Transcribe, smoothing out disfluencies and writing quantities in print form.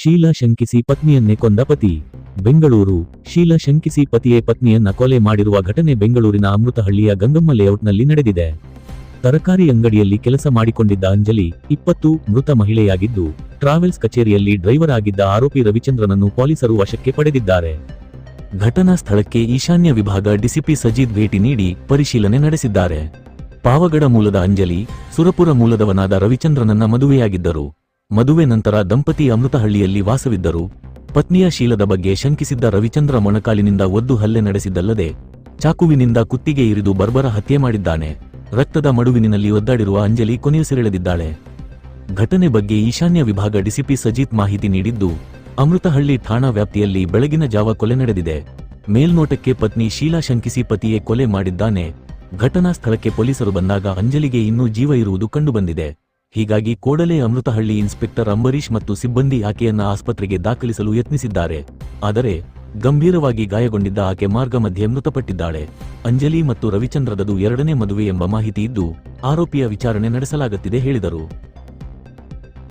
ಶೀಲಾ ಶಂಕಿಸಿ ಪತ್ನಿಯನ್ನೇ ಕೊಂದ ಪತಿ. ಬೆಂಗಳೂರು. ಶೀಲಾ ಶಂಕಿಸಿ ಪತಿಯೇ ಪತ್ನಿಯನ್ನ ಕೊಲೆ ಮಾಡಿರುವ ಘಟನೆ ಬೆಂಗಳೂರಿನ ಅಮೃತಹಳ್ಳಿಯ ಗಂಗಮ್ಮ ಲೇಔಟ್ನಲ್ಲಿ ನಡೆದಿದೆ. ತರಕಾರಿ ಅಂಗಡಿಯಲ್ಲಿ ಕೆಲಸ ಮಾಡಿಕೊಂಡಿದ್ದ ಅಂಜಲಿ 20 ಮೃತ ಮಹಿಳೆಯಾಗಿದ್ದು, ಟ್ರಾವೆಲ್ಸ್ ಕಚೇರಿಯಲ್ಲಿ ಡ್ರೈವರ್ ಆಗಿದ್ದ ಆರೋಪಿ ರವಿಚಂದ್ರನನ್ನು ಪೊಲೀಸರು ವಶಕ್ಕೆ ಪಡೆದಿದ್ದಾರೆ. ಘಟನಾ ಸ್ಥಳಕ್ಕೆ ಈಶಾನ್ಯ ವಿಭಾಗ ಡಿಸಿಪಿ ಸಜೀದ್ ಭೇಟಿ ನೀಡಿ ಪರಿಶೀಲನೆ ನಡೆಸಿದ್ದಾರೆ. ಪಾವಗಡ ಮೂಲದ ಅಂಜಲಿ ಸುರಪುರ ಮೂಲದವನಾದ ರವಿಚಂದ್ರನನ್ನ ಮದುವೆಯಾಗಿದ್ದರು. ಮದುವೆ ನಂತರ ದಂಪತಿ ಅಮೃತಹಳ್ಳಿಯಲ್ಲಿ ವಾಸವಿದ್ದರು. ಪತ್ನಿಯ ಶೀಲದ ಬಗ್ಗೆ ಶಂಕಿಸಿದ್ದ ರವಿಚಂದ್ರ ಮೊಣಕಾಲಿನಿಂದ ಒದ್ದು ಹಲ್ಲೆ ನಡೆಸಿದ್ದಲ್ಲದೆ ಚಾಕುವಿನಿಂದ ಕುತ್ತಿಗೆ ಇರಿದು ಬರ್ಬರ ಹತ್ಯೆ ಮಾಡಿದ್ದಾನೆ. ರಕ್ತದ ಮಡುವಿನಲ್ಲಿ ಒದ್ದಾಡಿರುವ ಅಂಜಲಿ ಕೊನೆಯುಸಿರೆಳೆದಿದ್ದಾಳೆ. ಘಟನೆ ಬಗ್ಗೆ ಈಶಾನ್ಯ ವಿಭಾಗ ಡಿಸಿಪಿ ಸಜೀತ್ ಮಾಹಿತಿ ನೀಡಿದ್ದು, ಅಮೃತಹಳ್ಳಿ ಠಾಣಾ ವ್ಯಾಪ್ತಿಯಲ್ಲಿ ಬೆಳಗಿನ ಜಾವ ಕೊಲೆ ನಡೆದಿದೆ. ಮೇಲ್ನೋಟಕ್ಕೆ ಪತ್ನಿ ಶೀಲಾ ಶಂಕಿಸಿ ಪತಿಯೇ ಕೊಲೆ ಮಾಡಿದ್ದಾನೆ. ಘಟನಾ ಸ್ಥಳಕ್ಕೆ ಪೊಲೀಸರು ಬಂದಾಗ ಅಂಜಲಿಗೆ ಇನ್ನೂ ಜೀವ ಇರುವುದು ಕಂಡುಬಂದಿದೆ. ಹೀಗಾಗಿ ಕೂಡಲೇ ಅಮೃತಹಳ್ಳಿ ಇನ್ಸ್ಪೆಕ್ಟರ್ ಅಂಬರೀಶ್ ಮತ್ತು ಸಿಬ್ಬಂದಿ ಆಕೆಯನ್ನ ಆಸ್ಪತ್ರೆಗೆ ದಾಖಲಿಸಲು ಯತ್ನಿಸಿದ್ದಾರೆ. ಆದರೆ ಗಂಭೀರವಾಗಿ ಗಾಯಗೊಂಡಿದ್ದ ಆಕೆ ಮಾರ್ಗ ಮಧ್ಯೆ ಮೃತಪಟ್ಟಿದ್ದಾಳೆ. ಅಂಜಲಿ ಮತ್ತು ರವಿಚಂದ್ರದದು ಎರಡನೇ ಮದುವೆ ಎಂಬ ಮಾಹಿತಿ ಇದ್ದು, ಆರೋಪಿಯ ವಿಚಾರಣೆ ನಡೆಸಲಾಗುತ್ತಿದೆ ಹೇಳಿದರು.